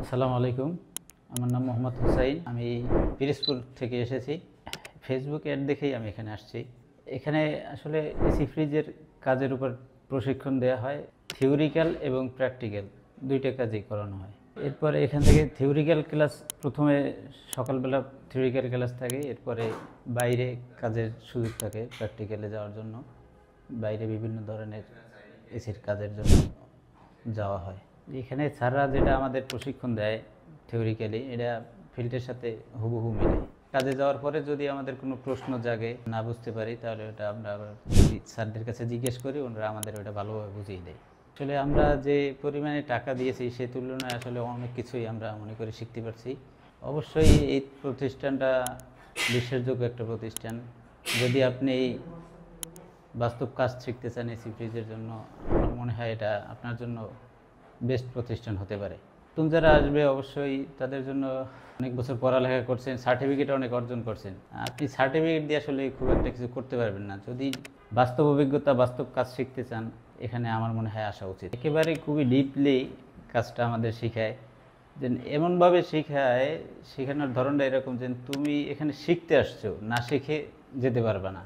আসসালামু আলাইকুম। আমার নাম মোহাম্মদ হুসাইন। আমি পিরোজপুর থেকে এসেছি। ফেসবুক অ্যাড দেখেই আমি এখানে আসছি। এখানে আসলে এসি ফ্রিজের কাজের উপর প্রশিক্ষণ দেওয়া হয়। থিওরিক্যাল এবং প্র্যাকটিক্যাল দুইটা কাজই করানো হয়। এরপরে এখান থেকে থিওরিক্যাল ক্লাস প্রথমে সকালবেলা থিওরিক্যাল ক্লাস থাকে, এরপরে বাইরে কাজের সুযোগ থাকে প্র্যাকটিক্যালে যাওয়ার জন্য। বাইরে বিভিন্ন ধরনের এসির কাজের জন্য যাওয়া হয়। এখানে স্যাররা যেটা আমাদের প্রশিক্ষণ দেয় থিওরিক্যালি, এটা ফিল্ডের সাথে হুবহু মিলে। কাজে যাওয়ার পরে যদি আমাদের কোনো প্রশ্ন জাগে, না বুঝতে পারি, তাহলে ওটা আমরা আবার স্যারদের কাছে জিজ্ঞেস করি, ওনারা আমাদের ওটা ভালোভাবে বুঝিয়ে দেয়। আসলে আমরা যে পরিমাণে টাকা দিয়েছি সে তুলনায় আসলে অনেক কিছুই আমরা মনে করি শিখতে পারছি। অবশ্যই এই প্রতিষ্ঠানটা বিশ্বাসযোগ্য একটা প্রতিষ্ঠান। যদি আপনি বাস্তব কাজ শিখতে চান এসি ফ্রিজের জন্য, আমার মনে হয় এটা আপনার জন্য বেস্ট প্রতিষ্ঠান হতে পারে। নতুন যারা আসবে অবশ্যই তাদের জন্য অনেক বছর পড়ালেখা করছেন, সার্টিফিকেট অনেক অর্জন করছেন, আপনি সার্টিফিকেট দিয়ে আসলে খুব একটা কিছু করতে পারবেন না। যদি বাস্তব অভিজ্ঞতা, বাস্তব কাজ শিখতে চান, এখানে আমার মনে হয় আসা উচিত। একেবারে খুবই ডিপলি কাজটা আমাদের শেখায়, যে এমনভাবে শেখায়, শেখানোর ধরনটা এরকম যে তুমি এখানে শিখতে আসছো, না শিখে যেতে পারবে না।